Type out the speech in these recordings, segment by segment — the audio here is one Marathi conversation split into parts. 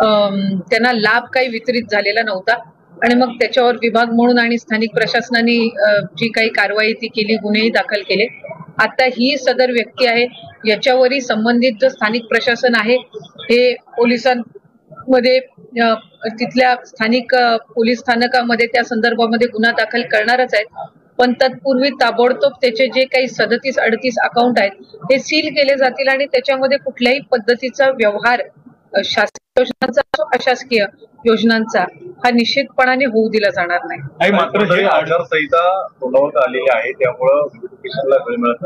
त्यांना लाभ काही वितरित झालेला नव्हता आणि मग त्याच्यावर विभाग म्हणून आणि स्थानिक प्रशासनाने जी काही कारवाई ती केली, गुन्हेही दाखल केले। आता ही सदर व्यक्ती आहे, याच्यावरही संबंधित जो स्थानिक प्रशासन आहे हे पोलिसांमध्ये तिथल्या स्थानिक पोलीस स्थानकामध्ये त्या संदर्भामध्ये गुन्हा दाखल करणारच आहेत। पण तत्पूर्वी ताबडतोब त्याचे जे काही 37-38 अकाउंट आहेत हे सील केले जातील आणि त्याच्यामध्ये कुठल्याही पद्धतीचा व्यवहार शासकीय योजनांचा असो अशासकीय योजनांचा हा निश्चितपणाने होऊ दिला जाणार नाही। मात्र हे आचारसंहिता तोंडावर आलेली आहे त्यामुळे नोटिफिकेशनला वेळ मिळत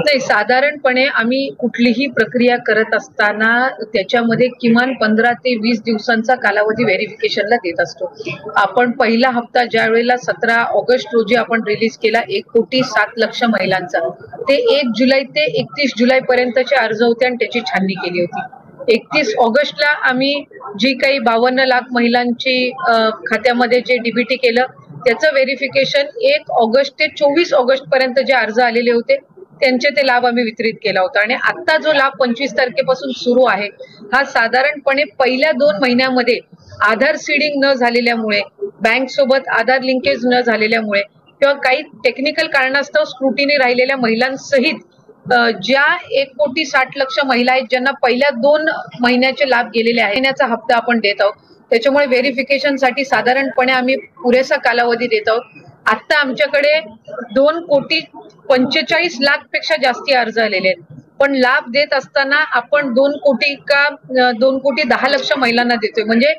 नाही। साधारणपणे आम्ही कुठलीही प्रक्रिया करत असताना त्याच्यामध्ये किमान 15 ते 20 दिवसांचा कालावधी व्हेरिफिकेशनला देत असतो। आपण पहिला हप्ता ज्या वेळेला 17 ऑगस्ट रोजी आपण रिलीज केला 1,07,00,000 महिलांचा, ते 1 जुलै ते 31 जुलै पर्यंतचे अर्ज होते आणि त्याची छाननी केली होती। 31 ऑगस्टला आम्ही जी काही 52 लाख महिलांची खात्यामध्ये जे डीबीटी केलं त्याचं व्हेरिफिकेशन 1 ऑगस्ट ते 24 ऑगस्ट पर्यंत जे अर्ज आलेले होते त्यांचे ते लाभ आम्ही वितरित केला होता। आणि आता जो लाभ 25 तारखेपासून सुरू आहे हा साधारणपणे पहिल्या 2 महिन्यामध्ये आधार सीडिंग न झालेल्यामुळे, बँक सोबत आधार लिंकेज न झालेल्यामुळे किंवा काही टेक्निकल कारणास्तव स्क्रुटिनी राहिलेल्या महिलांसहित ज्या 1,60,00,000 महिला आहेत ज्यांना पहिल्या 2 महिन्याचे लाभ गेलेले आहेत, महिन्याचा हप्ता आपण देत आहोत। त्याच्यामुळे व्हेरिफिकेशनसाठी साधारणपणे आम्ही पुरेसा कालावधी देत आहोत। आता आमच्याकडे 2,45,00,000 पेक्षा जास्ती अर्ज आलेले आहेत, पण लाभ देत असताना आपण 2 कोटी का 2,10,00,000 महिलांना देतोय, म्हणजे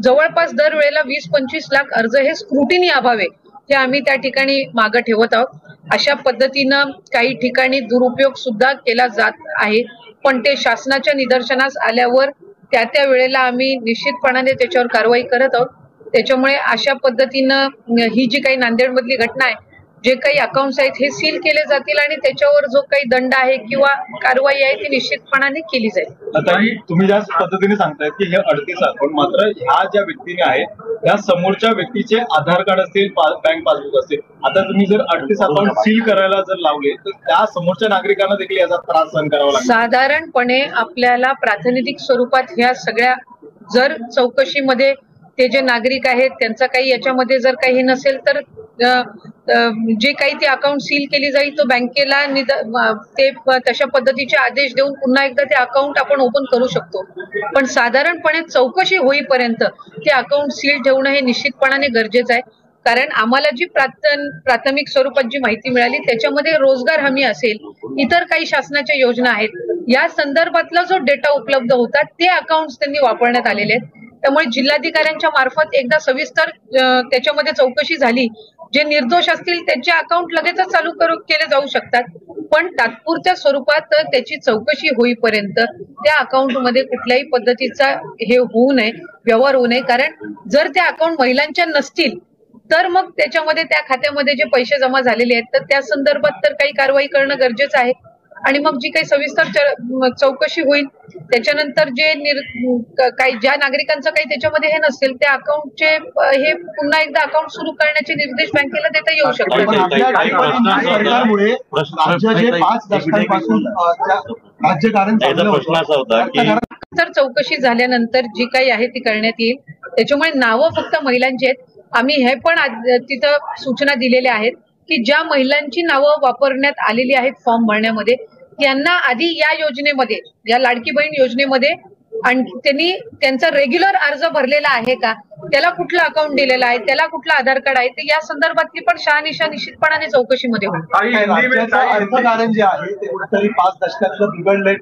जवळपास दरवेळेला 20-25 लाख अर्ज हे स्क्रुटिनी अभावे हे आम्ही त्या ठिकाणी मागे ठेवत आहोत। अशा पद्धतीनं काही ठिकाणी दुरुपयोग सुद्धा केला जात आहे, पण ते शासनाच्या निदर्शनास आल्यावर त्या वेळेला आम्ही निश्चितपणाने त्याच्यावर कारवाई करत आहोत। त्याच्यामुळे अशा पद्धतीनं ही जी काही नांदेडमधली घटना आहे, जे काही अकाउंट्स आहेत हे सील केले जातील आणि त्याच्यावर जो काही दंड आहे किंवा कारवाई आहे ती निश्चितपणाने केली जाईल। आता तुम्ही ज्या पद्धतीने सांगतायत की हे 38 अकाउंट, मात्र ह्या ज्या व्यक्तीने आहेत त्या समोरच्या व्यक्तीचे आधार कार्ड असेल, बँक पासबुक असेल, आता तुम्ही जर 38 अकाउंट सील करायला जर लावले तर त्या समोरच्या नागरिकांना देखील याचा त्रास सहन करावा लागेल। साधारणपणे आपल्याला प्रातिनिधिक स्वरूपात ह्या सगळ्या जर चौकशीमध्ये ते जे नागरिक आहेत त्यांचा काही याच्यामध्ये जर काही नसेल तर जे काही ते अकाउंट सील केली जाईल तो बँकेला ते तशा पद्धतीचे आदेश देऊन पुन्हा एकदा ते अकाउंट आपण ओपन करू शकतो। पण साधारणपणे चौकशी होईपर्यंत ते अकाउंट सील ठेवणं हे निश्चितपणाने गरजेचं आहे, कारण आम्हाला जी प्राथमिक स्वरूपात जी माहिती मिळाली त्याच्यामध्ये रोजगार हमी असेल, इतर काही शासनाच्या योजना आहेत, या संदर्भातला जो डेटा उपलब्ध होता ते अकाउंट्स त्यांनी वापरण्यात आलेले आहेत। त्यामुळे जिल्हाधिकाऱ्यांच्या मार्फत एकदा सविस्तर त्याच्यामध्ये चौकशी झाली, जे निर्दोष असतील त्यांचे अकाउंट लगेचच चालू केले जाऊ शकतात, पण तात्पुरत्या स्वरूपात त्याची चौकशी होईपर्यंत त्या अकाउंटमध्ये कुठल्याही पद्धतीचा हे होऊ नये, व्यवहार होऊ नये। कारण जर त्या अकाउंट महिलांच्या नसतील तर मग त्याच्यामध्ये त्या खात्यामध्ये जे पैसे जमा झालेले आहेत तर त्या संदर्भात तर काही कारवाई करणं गरजेचं आहे। आणि मग जी काही सविस्तर चौकशी होईल त्याच्यानंतर जे काही ज्या नागरिकांचं काही त्याच्यामध्ये हे नसेल त्या अकाउंटचे हे पुन्हा एकदा अकाउंट सुरू करण्याचे निर्देश बँकेला देता येऊ शकतात। सरकारमुळे राज्याचे 5 दशकांपासून राज्यकारण प्रश्न असा होता की तर चौकशी झाल्यानंतर जी काही आहे ती करण्यात येईल। त्याच्यामुळे नावं फक्त महिलांची आहेत, आम्ही हे पण तिथं सूचना दिलेल्या आहेत की ज्या महिलांची नावं वापरण्यात आलेली आहेत फॉर्म भरण्यामध्ये त्यांना आधी या योजनेमध्ये, या लाडकी बहीण योजनेमध्ये आणि त्यांनी त्यांचा रेग्युलर अर्ज भरलेला आहे का, त्याला कुठलं अकाउंट दिलेलं आहे, त्याला कुठलं आधार कार्ड आहे, तर या संदर्भातली पण शहानिशा निश्चितपणाने चौकशीमध्ये होईल। अर्थकारण जे आहे ते कुठेतरी 5 दशकातलं बिघडलंय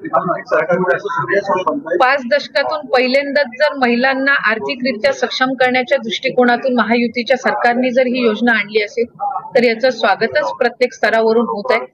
सरकारमुळे। 5 दशकातून पहिल्यांदाच जर महिलांना आर्थिकरित्या सक्षम करण्याच्या दृष्टिकोनातून महायुतीच्या सरकारने जर ही योजना आणली असेल तर याचं स्वागतच प्रत्येक स्तरावरून होत आहे।